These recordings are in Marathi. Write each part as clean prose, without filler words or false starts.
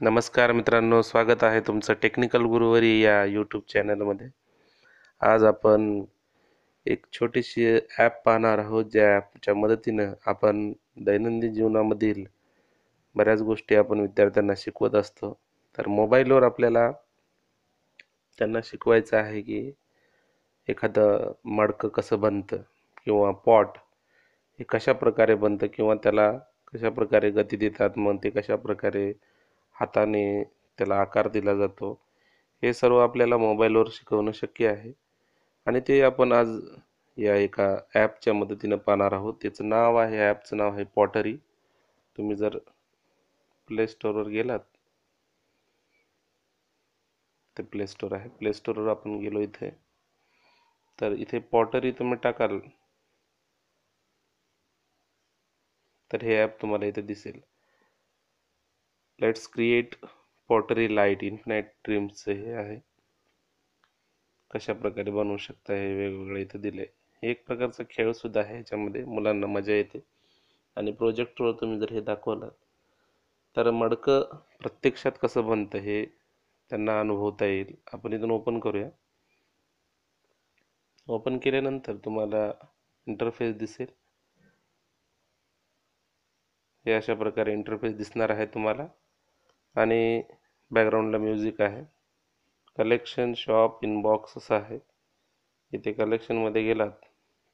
नमस्कार मित्रांनो, स्वागत आहे तुमचं टेक्निकल गुरुवरी या यूट्यूब चॅनलमध्ये. आज आपण एक छोटीशी ॲप पाहणार आहोत, ज्या ॲपच्या मदतीनं आपण दैनंदिन जीवनामधील बऱ्याच गोष्टी आपण विद्यार्थ्यांना शिकवत असतो. तर मोबाईलवर आपल्याला त्यांना शिकवायचं आहे की एखादं मडकं कसं बनतं किंवा पॉट हे कशाप्रकारे बनतं किंवा त्याला कशाप्रकारे गती देतात, मग ते कशाप्रकारे हाताने त्याला आकार दिला जातो, हे सर्व आपल्याला मोबाईलवर शिकवणं शक्य आहे. आणि ते आपण आज या एका ॲपच्या मदतीनं पाहणार आहोत. त्याचं नाव आहे, ॲपचं नाव आहे पॉटरी. तुम्ही जर प्ले स्टोअरवर गेलात, ते प्ले स्टोअर आहे, प्ले स्टोअरवर आपण गेलो इथे, तर इथे पॉटरी तुम्ही टाकाल तर हे ॲप तुम्हाला इथे दिसेल. Let's create pottery light infinite ड्रीम्सचं हे आहे. कशा प्रकारे बनवू शकता हे वेगवेगळे इथे दिले. हे एक प्रकारचा खेळ सुद्धा आहे, ह्याच्यामध्ये मुलांना मजा येते. आणि प्रोजेक्टवर तुम्ही जर हे दाखवलं तर मडकं प्रत्यक्षात कसं बनतं हे त्यांना अनुभवता येईल. आपण इथून ओपन करूया. ओपन केल्यानंतर तुम्हाला इंटरफेस दिसेल. हे अशा प्रकारे इंटरफेस दिसणार आहे तुम्हाला. आणि बॅकग्राऊंडला म्युझिक आहे. कलेक्शन, शॉप, इनबॉक्स असं आहे. इथे कलेक्शनमध्ये गेलात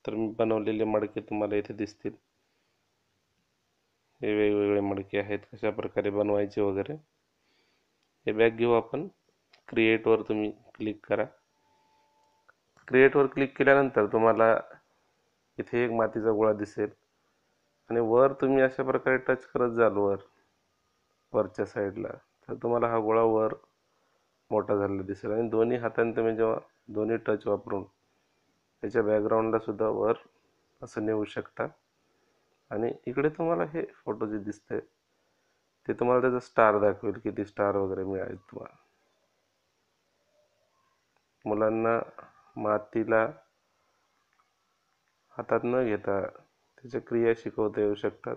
तर मी बनवलेले मडके तुम्हाला इथे दिसतील. हे वेगवेगळे मडके आहेत, कशा प्रकारे बनवायचे वगैरे. हे बॅग घेऊ आपण. क्रिएटवर तुम्ही क्लिक करा. क्रिएटवर क्लिक केल्यानंतर तुम्हाला इथे एक मातीचा गोळा दिसेल आणि वर तुम्ही अशा प्रकारे टच करत जाल वरच्या साईडला, तर तुम्हाला हा गोळा वर मोठा झालेला दिसेल. आणि दोन्ही हातांनी तुम्ही जेव्हा दोन्ही टच वापरून त्याच्या बॅकग्राऊंडला सुद्धा वर असं नेऊ शकता. आणि इकडे तुम्हाला हे फोटो जे दिसते ते तुम्हाला त्याचा स्टार दाखवेल, किती स्टार वगैरे मिळाले तुम्हाला. मुलांना मातीला हातात न घेता त्याच्या क्रिया शिकवता येऊ शकतात.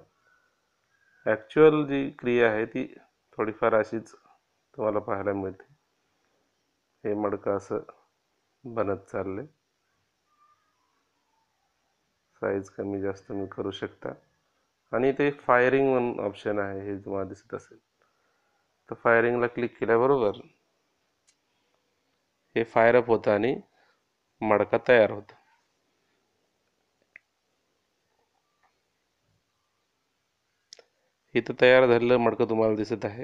ॲक्च्युअल जी क्रिया आहे ती थोडीफार अशीच तुम्हाला पाहायला मिळते. हे मडकं असं बनत चालले. साईज कमी जास्त मी करू शकता. आणि ते फायरिंग म्हणून ऑप्शन आहे, हे तुम्हाला दिसत असेल. तर फायरिंगला क्लिक केल्याबरोबर हे फायर अप होतं आणि मडका तयार होतो. इथं तयार झालेलं मडकं तुम्हाला दिसत आहे.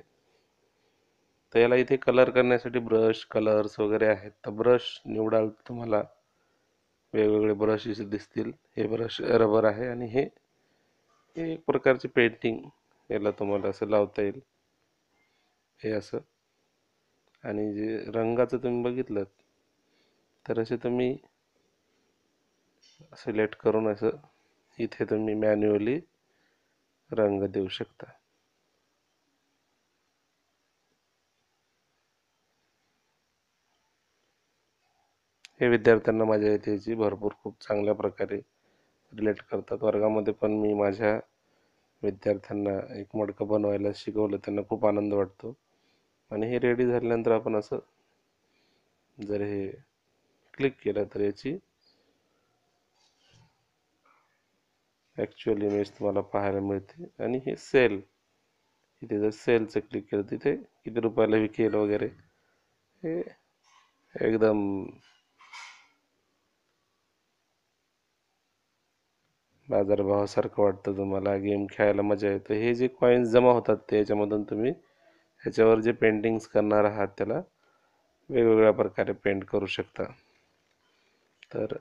तर याला इथे कलर करण्यासाठी ब्रश, कलर्स वगैरे आहेत. तर ब्रश निवडाल, तुम्हाला वेगवेगळे ब्रश इथे दिसतील. हे ब्रश रबर आहे आणि हे एक प्रकारचे पेंटिंग याला तुम्हाला असं लावता येईल, हे असं. आणि जे रंगाचं तुम्ही बघितलं तर असे तुम्ही सिलेक्ट करून असं इथे तुम्ही मॅन्युअली रंग देऊ शकता. हे विद्यार्थ्यांना मजा येते याची भरपूर. खूप चांगल्या प्रकारे रिलेट करतात. वर्गामध्ये पण मी माझ्या विद्यार्थ्यांना एक मडकं बनवायला शिकवलं, त्यांना खूप आनंद वाटतो. आणि हे रेडी झाल्यानंतर आपण असं जर हे क्लिक केलं तर याची ॲक्च्युअल इमेज तुम्हाला पाहायला मिळते. आणि हे सेल, इथे जर सेलचं क्लिक केलं तिथे किती रुपयाला विकेल वगैरे हे एकदम बाजारभावासारखं वाटतं तुम्हाला. गेम खेळायला मजा येते. हे जे कॉईन्स जमा होतात ते याच्यामधून तुम्ही ह्याच्यावर जे पेंटिंग्स करणार आहात त्याला वेगवेगळ्या प्रकारे पेंट करू शकता. तर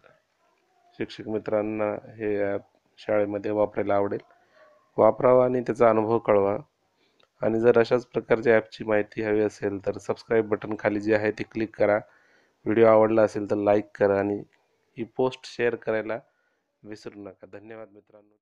शिक्षक मित्रांना हे ॲप शाळेमध्ये वापरायला आवडेल. वापरावा आणि त्याचा अनुभव कळवा. आणि जर अशाच प्रकारच्या ॲपची माहिती हवी असेल तर सबस्क्राईब बटन खाली जे आहे ते क्लिक करा. व्हिडिओ आवडला असेल तर लाईक करा आणि ही पोस्ट शेअर करायला विसरू नका. धन्यवाद मित्रांनो.